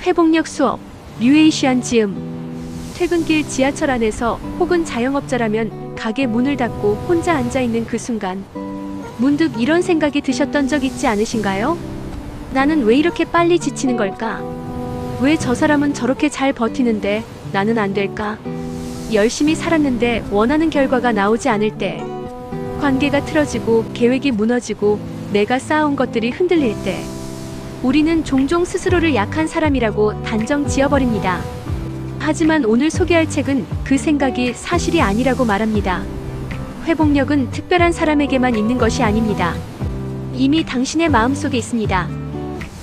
회복력 수업, 뉴에이시안 지음. 퇴근길 지하철 안에서 혹은 자영업자라면 가게 문을 닫고 혼자 앉아있는 그 순간 문득 이런 생각이 드셨던 적 있지 않으신가요? 나는 왜 이렇게 빨리 지치는 걸까? 왜 저 사람은 저렇게 잘 버티는데 나는 안 될까? 열심히 살았는데 원하는 결과가 나오지 않을 때, 관계가 틀어지고 계획이 무너지고 내가 쌓아온 것들이 흔들릴 때, 우리는 종종 스스로를 약한 사람이라고 단정 지어버립니다. 하지만 오늘 소개할 책은 그 생각이 사실이 아니라고 말합니다. 회복력은 특별한 사람에게만 있는 것이 아닙니다. 이미 당신의 마음속에 있습니다.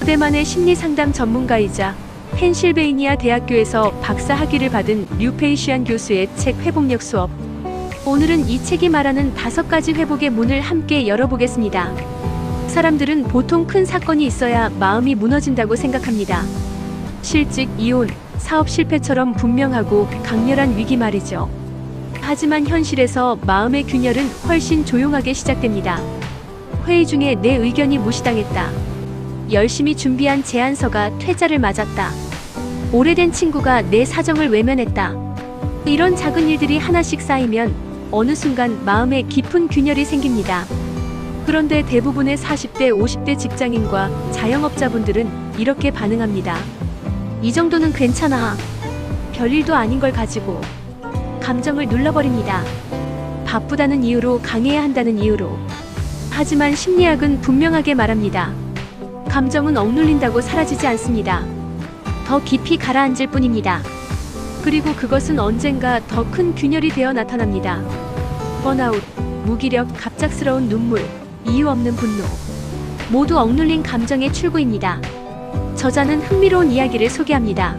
그대만의 심리상담 전문가이자 펜실베이니아 대학교에서 박사 학위를 받은 류페이시안 교수의 책 회복력 수업. 오늘은 이 책이 말하는 5가지 회복의 문을 함께 열어보겠습니다. 사람들은 보통 큰 사건이 있어야 마음이 무너진다고 생각합니다. 실직, 이혼, 사업 실패처럼 분명하고 강렬한 위기 말이죠. 하지만 현실에서 마음의 균열은 훨씬 조용하게 시작됩니다. 회의 중에 내 의견이 무시당했다. 열심히 준비한 제안서가 퇴짜를 맞았다. 오래된 친구가 내 사정을 외면했다. 이런 작은 일들이 하나씩 쌓이면 어느 순간 마음에 깊은 균열이 생깁니다. 그런데 대부분의 40대, 50대 직장인과 자영업자분들은 이렇게 반응합니다. 이 정도는 괜찮아. 별일도 아닌 걸 가지고. 감정을 눌러버립니다. 바쁘다는 이유로, 강해야 한다는 이유로. 하지만 심리학은 분명하게 말합니다. 감정은 억눌린다고 사라지지 않습니다. 더 깊이 가라앉을 뿐입니다. 그리고 그것은 언젠가 더 큰 균열이 되어 나타납니다. 번아웃, 무기력, 갑작스러운 눈물, 이유 없는 분노. 모두 억눌린 감정의 출구입니다. 저자는 흥미로운 이야기를 소개합니다.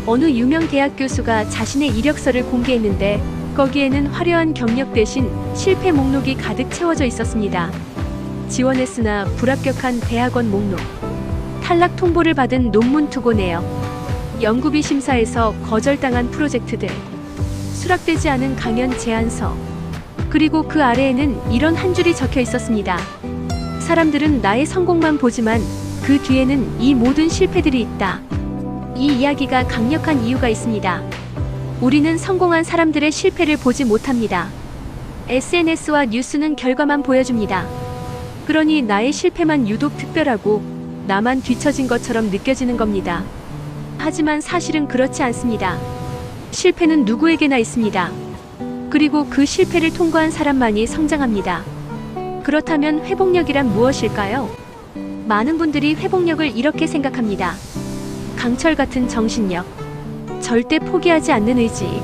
어느 유명 대학 교수가 자신의 이력서를 공개했는데 거기에는 화려한 경력 대신 실패 목록이 가득 채워져 있었습니다. 지원했으나 불합격한 대학원 목록, 탈락 통보를 받은 논문 투고 내역, 연구비 심사에서 거절당한 프로젝트들, 수락되지 않은 강연 제안서, 그리고 그 아래에는 이런 한 줄이 적혀 있었습니다. 사람들은 나의 성공만 보지만 그 뒤에는 이 모든 실패들이 있다. 이 이야기가 강력한 이유가 있습니다. 우리는 성공한 사람들의 실패를 보지 못합니다. SNS와 뉴스는 결과만 보여줍니다. 그러니 나의 실패만 유독 특별하고 나만 뒤처진 것처럼 느껴지는 겁니다. 하지만 사실은 그렇지 않습니다. 실패는 누구에게나 있습니다. 그리고 그 실패를 통과한 사람만이 성장합니다. 그렇다면 회복력이란 무엇일까요? 많은 분들이 회복력을 이렇게 생각합니다. 강철 같은 정신력, 절대 포기하지 않는 의지,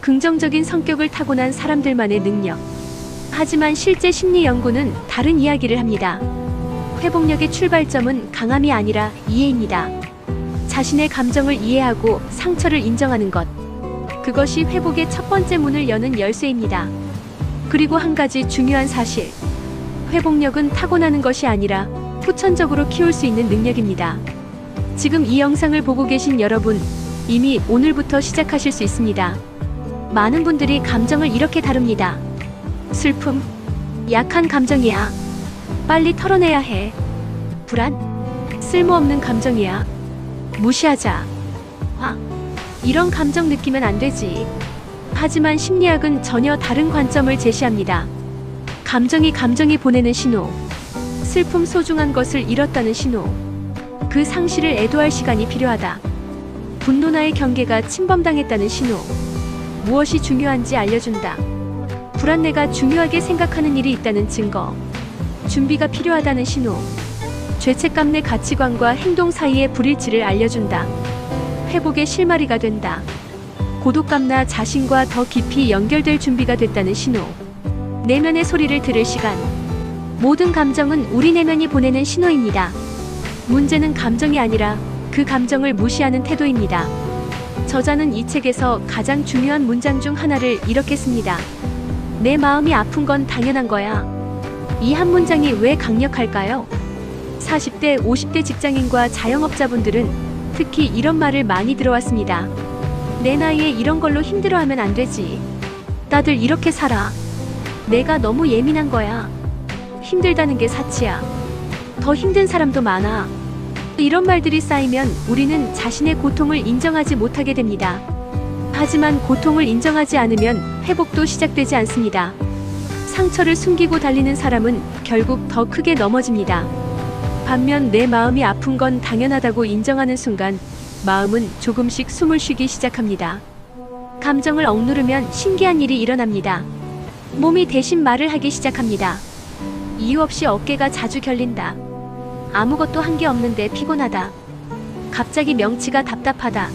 긍정적인 성격을 타고난 사람들만의 능력. 하지만 실제 심리 연구는 다른 이야기를 합니다. 회복력의 출발점은 강함이 아니라 이해입니다. 자신의 감정을 이해하고 상처를 인정하는 것. 그것이 회복의 첫 번째 문을 여는 열쇠입니다. 그리고 한 가지 중요한 사실. 회복력은 타고나는 것이 아니라 후천적으로 키울 수 있는 능력입니다. 지금 이 영상을 보고 계신 여러분, 이미 오늘부터 시작하실 수 있습니다. 많은 분들이 감정을 이렇게 다룹니다. 슬픔, 약한 감정이야. 빨리 털어내야 해. 불안, 쓸모없는 감정이야. 무시하자. 화, 이런 감정 느끼면 안 되지. 하지만 심리학은 전혀 다른 관점을 제시합니다. 감정이 보내는 신호. 슬픔, 소중한 것을 잃었다는 신호. 그 상실을 애도할 시간이 필요하다. 분노나의 경계가 침범당했다는 신호. 무엇이 중요한지 알려준다. 불안, 내가 중요하게 생각하는 일이 있다는 증거. 준비가 필요하다는 신호. 죄책감, 내 가치관과 행동 사이의 불일치를 알려준다. 회복의 실마리가 된다. 고독감, 나 자신과 더 깊이 연결될 준비가 됐다는 신호. 내면의 소리를 들을 시간. 모든 감정은 우리 내면이 보내는 신호입니다. 문제는 감정이 아니라 그 감정을 무시하는 태도입니다. 저자는 이 책에서 가장 중요한 문장 중 하나를 이렇게 씁니다. 내 마음이 아픈 건 당연한 거야. 이 한 문장이 왜 강력할까요? 40대, 50대 직장인과 자영업자분들은 특히 이런 말을 많이 들어왔습니다. 내 나이에 이런 걸로 힘들어하면 안 되지. 다들 이렇게 살아. 내가 너무 예민한 거야. 힘들다는 게 사치야. 더 힘든 사람도 많아. 이런 말들이 쌓이면 우리는 자신의 고통을 인정하지 못하게 됩니다. 하지만 고통을 인정하지 않으면 회복도 시작되지 않습니다. 상처를 숨기고 달리는 사람은 결국 더 크게 넘어집니다. 반면 내 마음이 아픈 건 당연하다고 인정하는 순간 마음은 조금씩 숨을 쉬기 시작합니다. 감정을 억누르면 신기한 일이 일어납니다. 몸이 대신 말을 하기 시작합니다. 이유 없이 어깨가 자주 결린다. 아무것도 한 게 없는데 피곤하다. 갑자기 명치가 답답하다.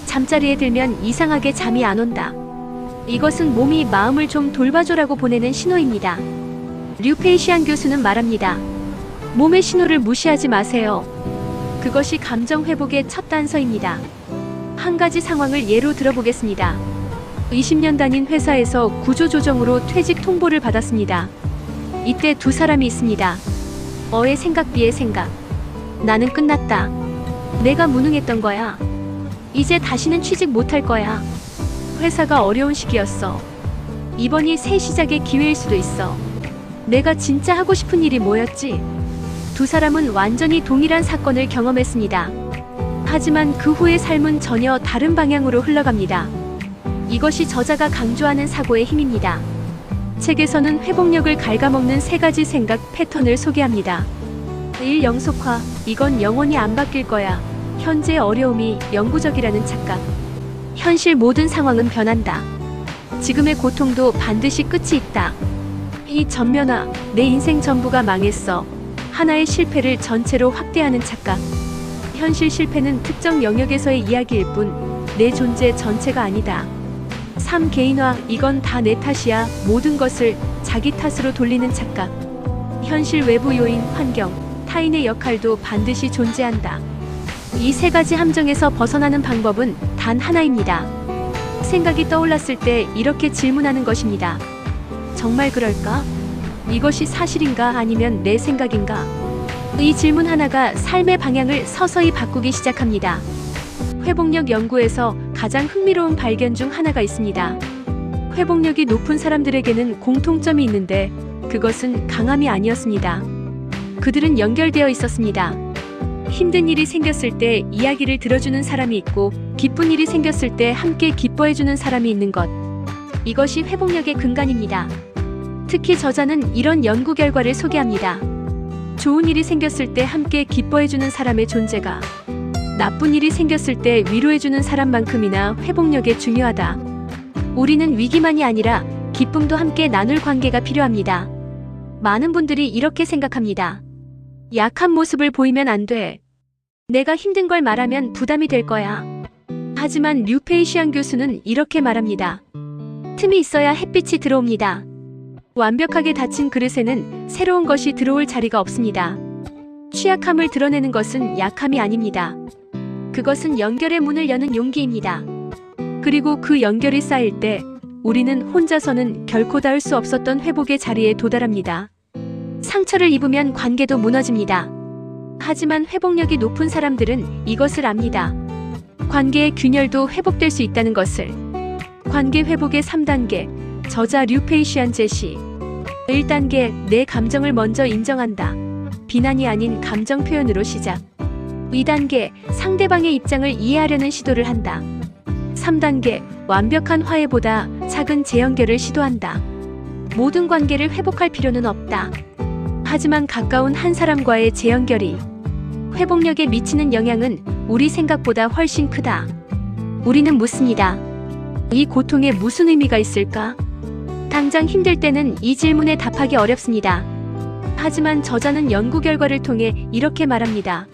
잠자리에 들면 이상하게 잠이 안 온다. 이것은 몸이 마음을 좀 돌봐줘라고 보내는 신호입니다. 류페이시안 교수는 말합니다. 몸의 신호를 무시하지 마세요. 그것이 감정 회복의 첫 단서입니다. 한 가지 상황을 예로 들어보겠습니다. 20년 다닌 회사에서 구조조정으로 퇴직 통보를 받았습니다. 이때 두 사람이 있습니다. 어의 생각 B의 생각. 나는 끝났다. 내가 무능했던 거야. 이제 다시는 취직 못할 거야. 회사가 어려운 시기였어. 이번이 새 시작의 기회일 수도 있어. 내가 진짜 하고 싶은 일이 뭐였지? 두 사람은 완전히 동일한 사건을 경험했습니다. 하지만 그 후의 삶은 전혀 다른 방향으로 흘러갑니다. 이것이 저자가 강조하는 사고의 힘입니다. 책에서는 회복력을 갉아먹는 세 가지 생각 패턴을 소개합니다. 1. 영속화. 이건 영원히 안 바뀔 거야. 현재의 어려움이 영구적이라는 착각. 현실 모든 상황은 변한다. 지금의 고통도 반드시 끝이 있다. 2. 전면화. 내 인생 전부가 망했어. 하나의 실패를 전체로 확대하는 착각. 현실 실패는 특정 영역에서의 이야기일 뿐 내 존재 전체가 아니다. 3. 개인화. 이건 다 내 탓이야. 모든 것을 자기 탓으로 돌리는 착각. 현실 외부 요인, 환경, 타인의 역할도 반드시 존재한다. 이 세 가지 함정에서 벗어나는 방법은 단 하나입니다. 생각이 떠올랐을 때 이렇게 질문하는 것입니다. 정말 그럴까? 이것이 사실인가 아니면 내 생각인가? 이 질문 하나가 삶의 방향을 서서히 바꾸기 시작합니다. 회복력 연구에서 가장 흥미로운 발견 중 하나가 있습니다. 회복력이 높은 사람들에게는 공통점이 있는데 그것은 강함이 아니었습니다. 그들은 연결되어 있었습니다. 힘든 일이 생겼을 때 이야기를 들어주는 사람이 있고 기쁜 일이 생겼을 때 함께 기뻐해주는 사람이 있는 것. 이것이 회복력의 근간입니다. 특히 저자는 이런 연구 결과를 소개합니다. 좋은 일이 생겼을 때 함께 기뻐해주는 사람의 존재가 나쁜 일이 생겼을 때 위로해주는 사람만큼이나 회복력에 중요하다. 우리는 위기만이 아니라 기쁨도 함께 나눌 관계가 필요합니다. 많은 분들이 이렇게 생각합니다. 약한 모습을 보이면 안 돼. 내가 힘든 걸 말하면 부담이 될 거야. 하지만 류페이시안 교수는 이렇게 말합니다. 틈이 있어야 햇빛이 들어옵니다. 완벽하게 닫힌 그릇에는 새로운 것이 들어올 자리가 없습니다. 취약함을 드러내는 것은 약함이 아닙니다. 그것은 연결의 문을 여는 용기입니다. 그리고 그 연결이 쌓일 때 우리는 혼자서는 결코 닿을 수 없었던 회복의 자리에 도달합니다. 상처를 입으면 관계도 무너집니다. 하지만 회복력이 높은 사람들은 이것을 압니다. 관계의 균열도 회복될 수 있다는 것을. 관계 회복의 3단계. 저자 류페이시안 제시. 1단계. 내 감정을 먼저 인정한다. 비난이 아닌 감정 표현으로 시작. 2단계. 상대방의 입장을 이해하려는 시도를 한다. 3단계. 완벽한 화해보다 작은 재연결을 시도한다. 모든 관계를 회복할 필요는 없다. 하지만 가까운 한 사람과의 재연결이 회복력에 미치는 영향은 우리 생각보다 훨씬 크다. 우리는 묻습니다. 이 고통에 무슨 의미가 있을까? 당장 힘들 때는 이 질문에 답하기 어렵습니다. 하지만 저자는 연구 결과를 통해 이렇게 말합니다.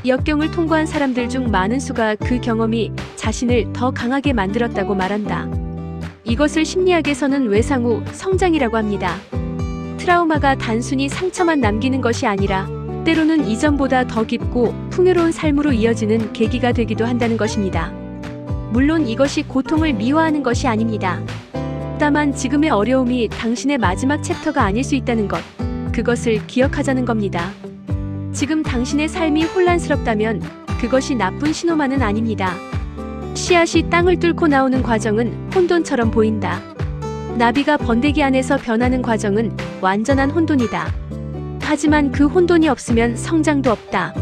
역경을 통과한 사람들 중 많은 수가 그 경험이 자신을 더 강하게 만들었다고 말한다. 이것을 심리학에서는 외상 후 성장이라고 합니다. 트라우마가 단순히 상처만 남기는 것이 아니라 때로는 이전보다 더 깊고 풍요로운 삶으로 이어지는 계기가 되기도 한다는 것입니다. 물론 이것이 고통을 미화하는 것이 아닙니다. 다만 지금의 어려움이 당신의 마지막 챕터가 아닐 수 있다는 것, 그것을 기억하자는 겁니다. 지금 당신의 삶이 혼란스럽다면 그것이 나쁜 신호만은 아닙니다. 씨앗이 땅을 뚫고 나오는 과정은 혼돈처럼 보인다. 나비가 번데기 안에서 변하는 과정은 완전한 혼돈이다. 하지만 그 혼돈이 없으면 성장도 없다.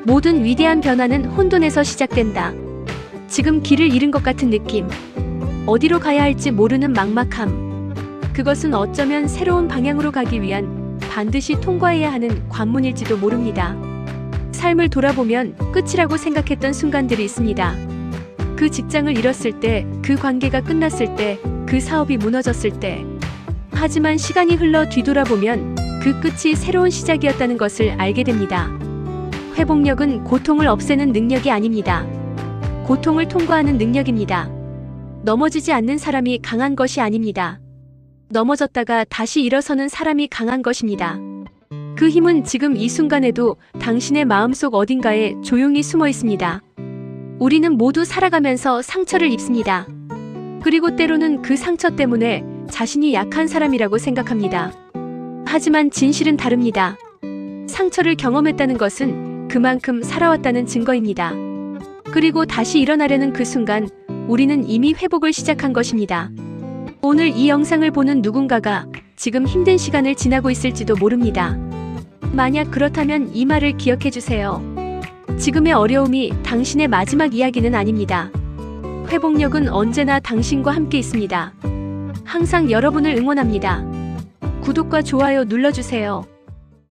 모든 위대한 변화는 혼돈에서 시작된다. 지금 길을 잃은 것 같은 느낌. 어디로 가야 할지 모르는 막막함. 그것은 어쩌면 새로운 방향으로 가기 위한 반드시 통과해야 하는 관문일지도 모릅니다. 삶을 돌아보면 끝이라고 생각했던 순간들이 있습니다. 그 직장을 잃었을 때, 그 관계가 끝났을 때, 그 사업이 무너졌을 때. 하지만 시간이 흘러 뒤돌아보면 그 끝이 새로운 시작이었다는 것을 알게 됩니다. 회복력은 고통을 없애는 능력이 아닙니다. 고통을 통과하는 능력입니다. 넘어지지 않는 사람이 강한 것이 아닙니다. 넘어졌다가 다시 일어서는 사람이 강한 것입니다. 그 힘은 지금 이 순간에도 당신의 마음속 어딘가에 조용히 숨어 있습니다. 우리는 모두 살아가면서 상처를 입습니다. 그리고 때로는 그 상처 때문에 자신이 약한 사람이라고 생각합니다. 하지만 진실은 다릅니다. 상처를 경험했다는 것은 그만큼 살아왔다는 증거입니다. 그리고 다시 일어나려는 그 순간 우리는 이미 회복을 시작한 것입니다. 오늘 이 영상을 보는 누군가가 지금 힘든 시간을 지나고 있을지도 모릅니다. 만약 그렇다면 이 말을 기억해 주세요. 지금의 어려움이 당신의 마지막 이야기는 아닙니다. 회복력은 언제나 당신과 함께 있습니다. 항상 여러분을 응원합니다. 구독과 좋아요 눌러주세요.